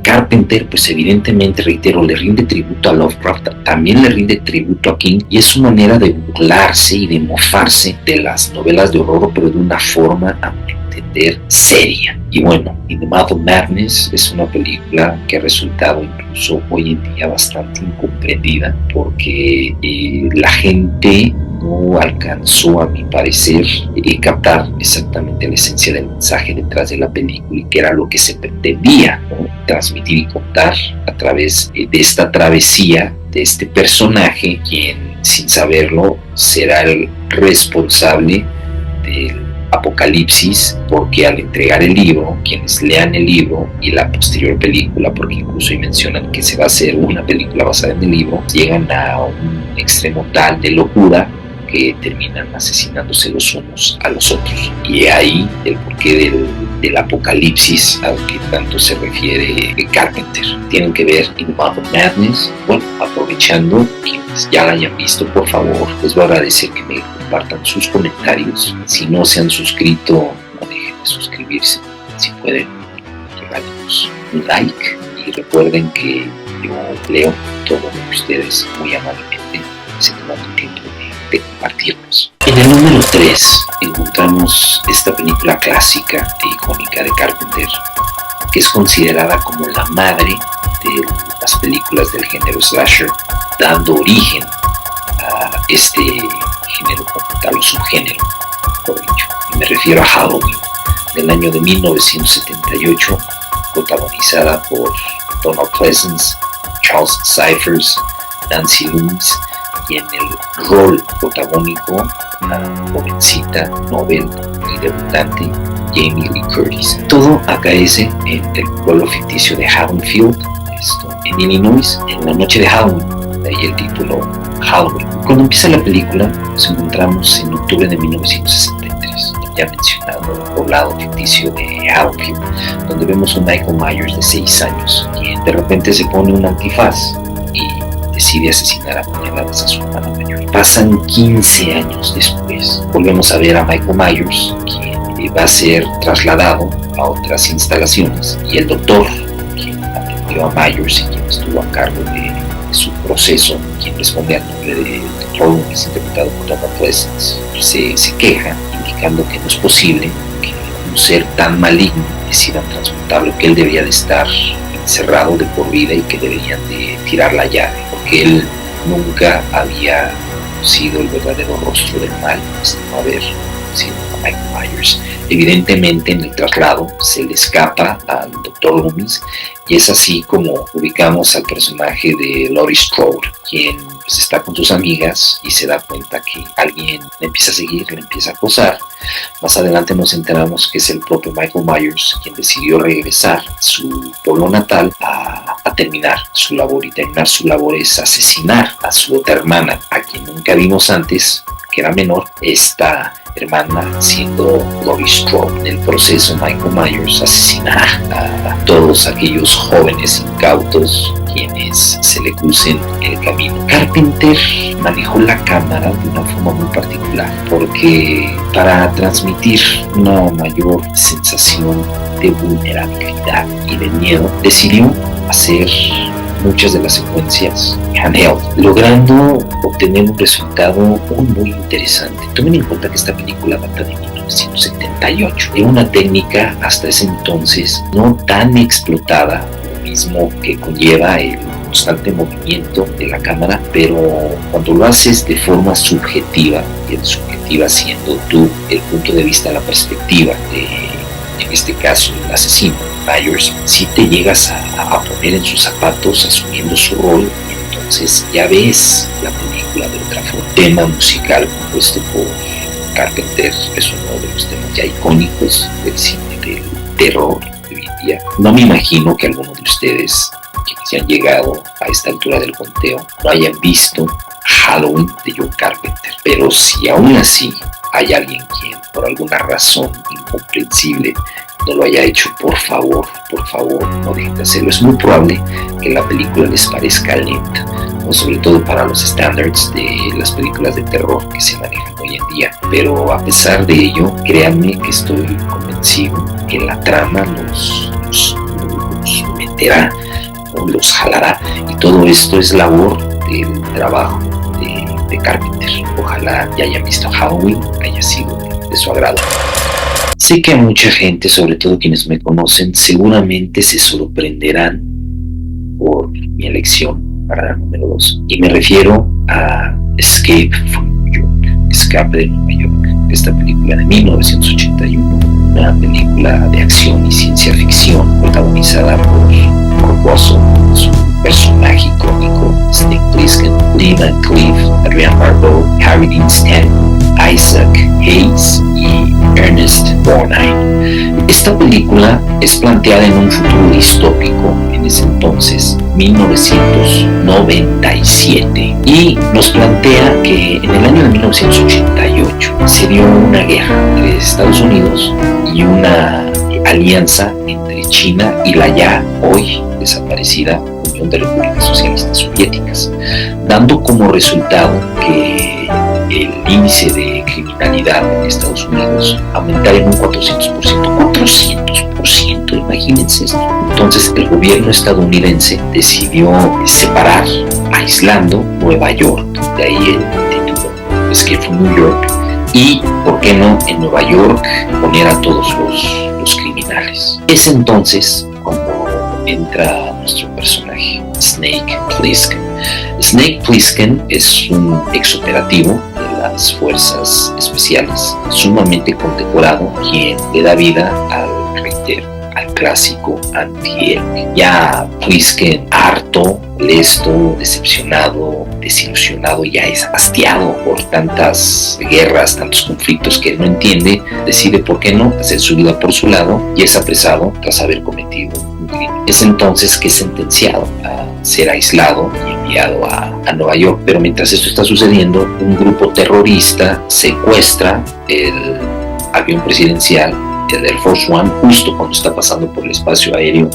Carpenter, pues evidentemente, reitero, le rinde tributo a Lovecraft, también le rinde tributo a King, y es su manera de burlarse y de mofarse de las novelas de horror, pero de una forma, a mi entender, seria. Y bueno, In the Mouth of Madness es una película que ha resultado incluso hoy en día bastante incomprendida, porque la gente no alcanzó, a mi parecer, captar exactamente la esencia del mensaje detrás de la película y que era lo que se pretendía, ¿no? Transmitir y contar a través de esta travesía de este personaje, quien sin saberlo será el responsable del apocalipsis, porque al entregar el libro, quienes lean el libro y la posterior película, porque incluso ahí mencionan que se va a hacer una película basada en el libro, llegan a un extremo tal de locura que terminan asesinándose los unos a los otros. Y ahí el porqué del apocalipsis al que tanto se refiere Carpenter. Tienen que ver In the Mouth of Madness. Bueno, aprovechando, quienes ya la hayan visto, por favor, les voy a agradecer que me compartan sus comentarios. Si no se han suscrito, no dejen de suscribirse. Si pueden, regálenos un like y recuerden que yo leo todo lo que ustedes muy amablemente se toman el tiempo de compartirnos. En el número 3 encontramos esta película clásica e icónica de Carpenter, que es considerada como la madre de las películas del género slasher, dando origen a este género como tal, o subgénero, por dicho. Y me refiero a Halloween, del año de 1978, protagonizada por Donald Pleasence, Charles Cyphers, Nancy Loomis, y en el rol protagónico la jovencita, novel y debutante Jamie Lee Curtis. Todo acaece en el pueblo ficticio de Haddonfield, en Illinois, en la noche de Halloween, de ahí el título Halloween. Cuando empieza la película nos encontramos en octubre de 1963, ya mencionado poblado ficticio de Haddonfield, donde vemos a un Michael Myers de 6 años, quien de repente se pone un antifaz y decide asesinar a puñaladas a su hermana mayor. Pasan 15 años después, volvemos a ver a Michael Myers, quien va a ser trasladado a otras instalaciones, y el doctor quien atendió a Myers y quien estuvo a cargo de su proceso, quien responde al nombre de Dr. Loomis, interpretado por Donald Pleasence, se queja, indicando que no es posible que un ser tan maligno decida transportarlo, que él debería de estar encerrado de por vida y que deberían de tirar la llave, porque él nunca había conocido el verdadero rostro del mal hasta no haber sido Michael Myers. Evidentemente en el traslado se le escapa al Dr. Loomis, y es así como ubicamos al personaje de Laurie Strode, quien pues está con sus amigas y se da cuenta que alguien le empieza a seguir, le empieza a acosar. Más adelante nos enteramos que es el propio Michael Myers quien decidió regresar a su pueblo natal a terminar su labor, y terminar su labor es asesinar a su otra hermana, a quien nunca vimos antes, que era menor, esta hermana siendo Laurie Strode. En el proceso, Michael Myers asesinará a todos aquellos jóvenes incautos quienes se le crucen el camino. Carpenter manejó la cámara de una forma muy particular, porque para transmitir una mayor sensación de vulnerabilidad y de miedo, decidió hacer muchas de las secuencias handheld, logrando obtener un resultado muy interesante. Tomen en cuenta que esta película data de 1978. Era una técnica hasta ese entonces no tan explotada, lo mismo que conlleva el constante movimiento de la cámara, pero cuando lo haces de forma subjetiva, y el subjetiva siendo tú el punto de vista, la perspectiva de, en este caso, el asesino Myers, si te llegas a poner en sus zapatos asumiendo su rol, entonces ya ves la película de otra forma. Tema musical compuesto por Carpenter es uno de los temas ya icónicos del cine del terror de hoy en día. No me imagino que alguno de ustedes que han llegado a esta altura del conteo no hayan visto Halloween de John Carpenter, pero si aún así hay alguien quien por alguna razón incomprensible no lo haya hecho, por favor, no dejen de hacerlo. Es muy probable que la película les parezca lenta, o sobre todo para los estándares de las películas de terror que se manejan hoy en día, pero a pesar de ello, créanme que estoy convencido que la trama los meterá o los jalará, y todo esto es labor del trabajo de Carpenter. Ojalá ya hayan visto Halloween, haya sido de su agrado. Sé que a mucha gente, sobre todo quienes me conocen, seguramente se sorprenderán por mi elección para la número 2. Y me refiero a Escape from New York, Escape de Nueva York, esta película de 1981, una película de acción y ciencia ficción protagonizada por Russell, su personaje icónico, Snake Plissken, Lee Van Cleef, Adrienne Barbeau, Harry Dean Stanton, Isaac Hayes y Ernest Borgnine. Esta película es planteada en un futuro distópico, en ese entonces, 1997, y nos plantea que en el año de 1988 se dio una guerra entre Estados Unidos y una alianza entre China y la ya hoy desaparecida Unión de Repúblicas Socialistas Soviéticas, dando como resultado que el índice de criminalidad en Estados Unidos aumentara en un 400%, imagínense esto. Entonces el gobierno estadounidense decidió separar, aislando Nueva York, de ahí el título Escape from New York, y, ¿por qué no?, en Nueva York poner a todos los criminales. Es entonces cuando entra nuestro personaje, Snake Plissken. Snake Plissken es un exoperativo de las fuerzas especiales, sumamente condecorado, quien le da vida al clásico antihéroe. Ya Plisken, harto, molesto, decepcionado, desilusionado, ya es hastiado por tantas guerras, tantos conflictos que él no entiende, decide por qué no hacer su vida por su lado y es apresado tras haber cometido un crimen. Es entonces que es sentenciado a ser aislado y enviado a Nueva York, pero mientras esto está sucediendo, un grupo terrorista secuestra el avión presidencial, el Air Force One, justo cuando está pasando por el espacio aéreo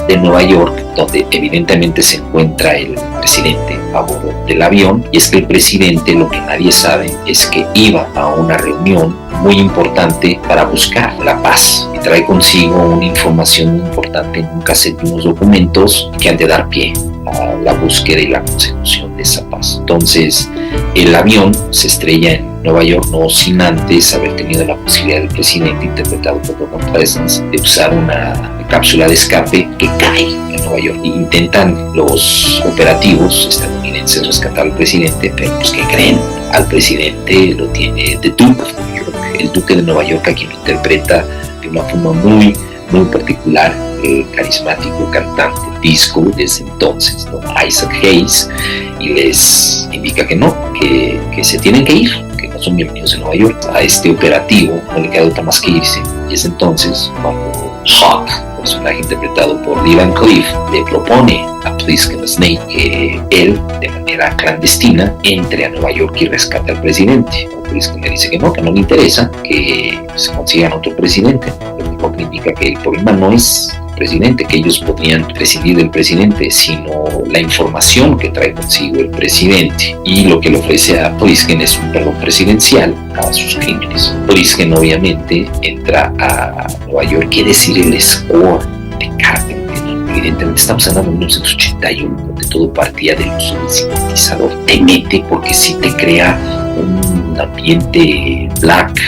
de Nueva York, donde evidentemente se encuentra el presidente a bordo del avión. Y es que el presidente, lo que nadie sabe, es que iba a una reunión muy importante para buscar la paz y trae consigo una información muy importante en un cassette y unos documentos que han de dar pie a la búsqueda y la consecución de esa paz. Entonces el avión se estrella en Nueva York, no sin antes haber tenido la posibilidad del presidente, interpretado por Donald Pleasence, de usar una cápsula de escape que cae en Nueva York. E intentan los operativos estadounidenses rescatar al presidente, pero pues ¿qué creen? Al presidente lo tiene The Duke of New York, el duque de Nueva York, a quien lo interpreta de una forma muy particular, carismático cantante disco desde entonces, ¿no? Isaac Hayes, y les indica que no, que se tienen que ir, que no son bienvenidos en Nueva York. A este operativo no le queda otra más que irse, y es entonces cuando Hawk, personaje interpretado por Lee Van Cleef, le propone a Plisken Snake que él, de manera clandestina, entre a Nueva York y rescate al presidente. Plisken le dice que no le interesa, que se consigan otro presidente. Lo único que indica que el problema no es presidente, que ellos podrían prescindir del presidente, sino la información que trae consigo el presidente. Y lo que le ofrece a Plisken es un perdón presidencial a sus crímenes. Plisken obviamente entra a Nueva York. ¿Qué decir el score de Carpenter? Evidentemente estamos hablando de 1981, donde todo partía del uso del sintetizador. Te mete porque sí te crea un ambiente black,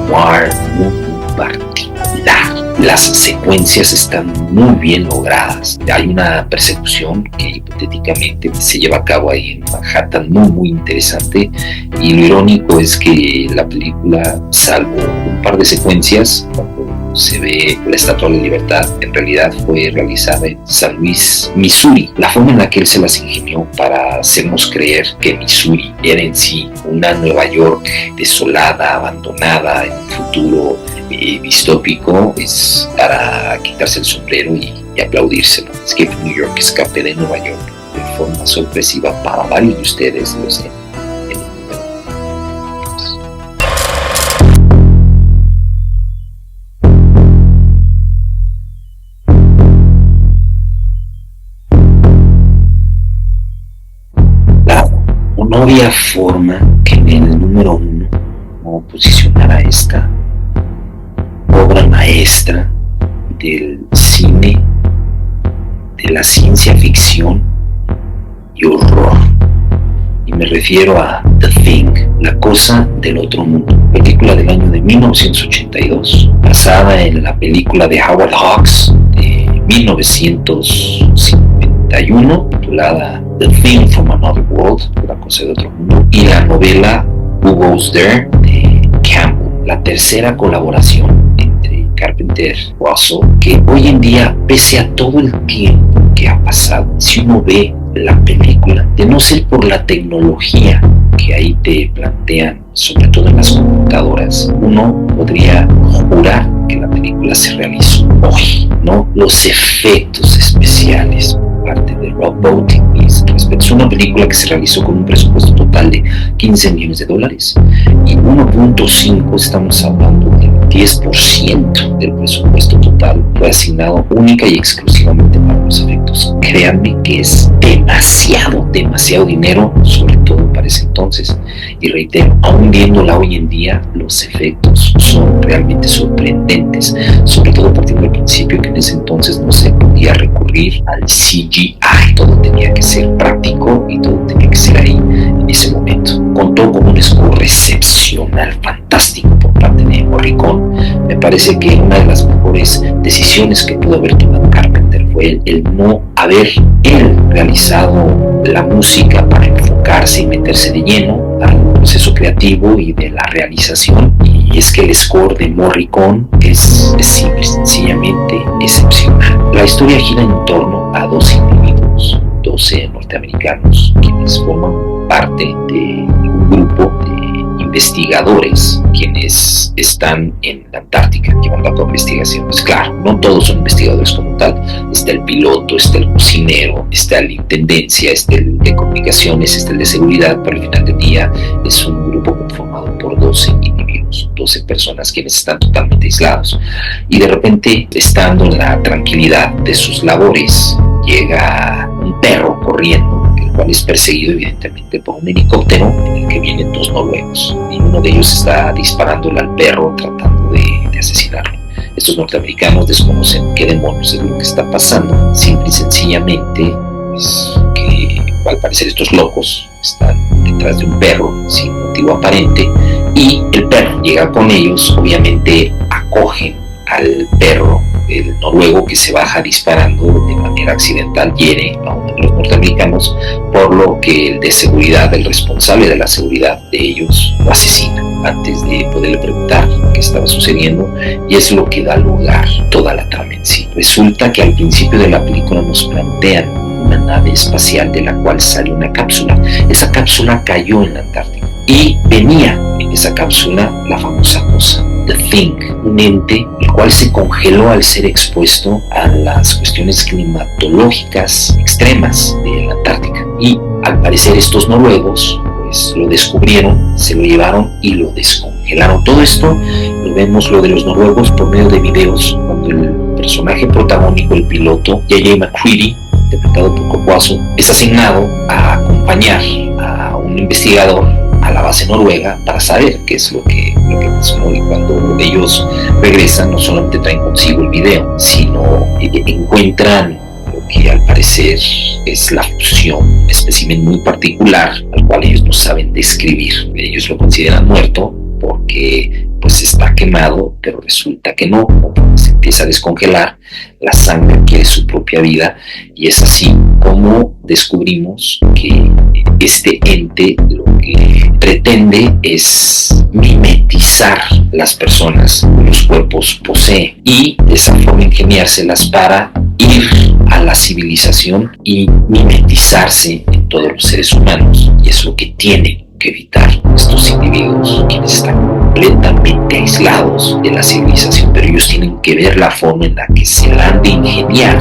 noir, muy particular. Las secuencias están muy bien logradas. Hay una persecución que hipotéticamente se lleva a cabo ahí en Manhattan muy interesante, y lo irónico es que la película, salvo un par de secuencias cuando se ve la Estatua de la Libertad, en realidad fue realizada en San Luis, Missouri. La forma en la que él se las ingenió para hacernos creer que Missouri era en sí una Nueva York desolada, abandonada, en un futuro distópico, es para quitarse el sombrero y aplaudírselo. Escape from New York, Escape de Nueva York, de forma sorpresiva para varios de ustedes, lo sé. No había forma que en el número 1 no posicionara esta obra maestra del cine, de la ciencia ficción y horror. Y me refiero a The Thing, La Cosa del Otro Mundo, película del año de 1982, basada en la película de Howard Hawks de 1951, titulada The Thing from Another World, La Cosa de Otro Mundo, y la novela Who Goes There de Campbell, la tercera colaboración entre Carpenter y Russell, que hoy en día, pese a todo el tiempo que ha pasado, si uno ve la película, de no ser por la tecnología que ahí te plantean, sobre todo en las computadoras, uno podría jurar que la película se realizó hoy, ¿no? Los efectos especiales parte de Rob Bottin, es una película que se realizó con un presupuesto total de $15 millones y 1.5, estamos hablando del 10% del presupuesto total fue asignado única y exclusivamente para los efectos. Créanme que es demasiado dinero, sobre todo para ese entonces, y reitero, aún viéndola hoy en día, los efectos son realmente sorprendentes, sobre todo partiendo del principio que en ese entonces no se podía recurrir al CGI, todo tenía que ser práctico y todo tenía que ser ahí en ese momento. Contó con un score excepcional, fantástico por parte de Morricone. Me parece que una de las mejores decisiones que pudo haber tomado Carpenter fue el no haber él realizado la música para enfocarse y meterse de lleno al proceso creativo y de la realización, y es que el score de Morricone es simple, sencillamente excepcional. La historia gira en torno a 12 individuos, 12 norteamericanos, quienes forman parte de un grupo de investigadores quienes están en la Antártica llevando a cabo investigaciones. Claro, no todos son investigadores como tal. Está el piloto, está el cocinero, está la intendencia, está el de comunicaciones, está el de seguridad, pero al final del día es un grupo conformado por 12 individuos, 12 personas quienes están totalmente aislados. Y de repente, estando en la tranquilidad de sus labores, llega un perro corriendo, el cual es perseguido evidentemente por un helicóptero en el que vienen 2 noruegos, y uno de ellos está disparándole al perro tratando de asesinarlo. Estos norteamericanos desconocen qué demonios es lo que está pasando, simple y sencillamente pues, que al parecer estos locos están detrás de un perro sin motivo aparente, y el perro llega con ellos. Obviamente acogen al perro, el noruego, que se baja disparando de manera accidental, hiere a uno de los norteamericanos, por lo que el de seguridad, el responsable de la seguridad de ellos, lo asesina antes de poderle preguntar qué estaba sucediendo, y es lo que da lugar a toda la trama en sí. Resulta que al principio de la película nos plantean una nave espacial de la cual sale una cápsula. Esa cápsula cayó en la Antártica y venía en esa cápsula la famosa cosa, The Thing, un ente el cual se congeló al ser expuesto a las cuestiones climatológicas extremas de la Antártica, y al parecer estos noruegos pues lo descubrieron, se lo llevaron y lo descongelaron. Todo esto lo vemos, lo de los noruegos, por medio de videos, cuando el personaje protagónico, el piloto J.J. McCready, interpretado por Coquazo, es asignado a acompañar a un investigador a la base noruega para saber qué es lo que pasó, ¿no? Y cuando ellos regresan, no solamente traen consigo el video, sino encuentran lo que al parecer es la fusión, un espécimen muy particular al cual ellos no saben describir. Ellos lo consideran muerto porque pues está quemado, pero resulta que no. Se empieza a descongelar, la sangre quiere su propia vida, y es así como descubrimos que este ente lo que pretende es mimetizar las personas que los cuerpos posee, y de esa forma ingeniárselas para ir a la civilización y mimetizarse en todos los seres humanos. Y es lo que tienen que evitar estos individuos, quienes están completamente aislados de la civilización, pero ellos tienen que ver la forma en la que se la han de ingeniar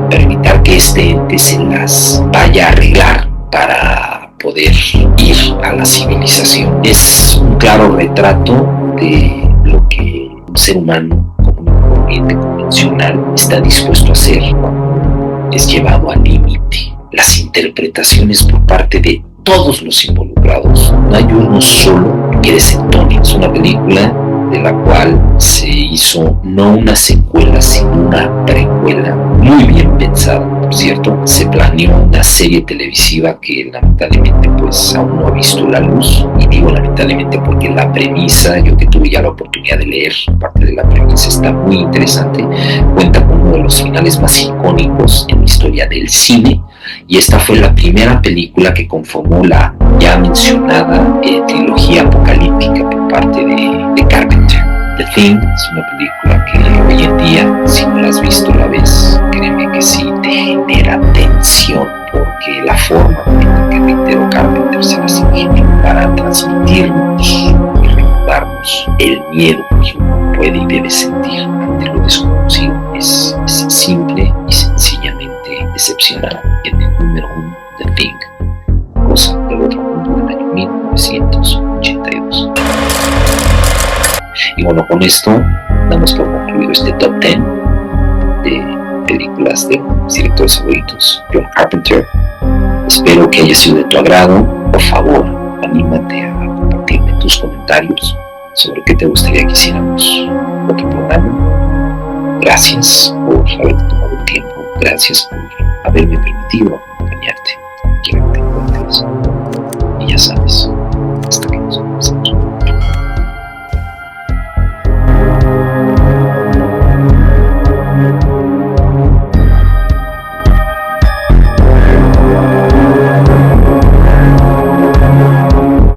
para evitar que este ente se las vaya a arreglar para poder ir a la civilización. Es un claro retrato de lo que un ser humano común y corriente convencional está dispuesto a hacer cuando es llevado al límite. Las interpretaciones por parte de todos los involucrados, no hay uno solo que desentone. Es una película de la cual se hizo no una secuela, sino una precuela muy bien pensada. Por cierto, se planeó una serie televisiva que lamentablemente pues aún no ha visto la luz, y digo lamentablemente porque la premisa, yo que tuve ya la oportunidad de leer parte de la premisa, está muy interesante. Cuenta con uno de los finales más icónicos en la historia del cine, y esta fue la primera película que conformó la ya mencionada trilogía apocalíptica por parte de Carpenter. The Thing es una película que hoy en día, si no la has visto, la ves, créeme que sí te genera tensión, porque la forma en la que, reitero, Carpenter se las ingenia para transmitirnos y recordarnos el miedo que uno puede y debe sentir ante lo desconocido es simple y sencillamente excepcional. En el número 1, The Thing, cosa del otro mundo, del año 1982. Y bueno, con esto damos por concluido este top 10 de películas de mis directores favoritos, John Carpenter. Espero que haya sido de tu agrado. Por favor, anímate a compartirme tus comentarios sobre qué te gustaría que hiciéramos otro programa. Gracias por haberte tomado el tiempo. Gracias por haberme permitido acompañarte. Quiero que te encuentres. Y ya sabes,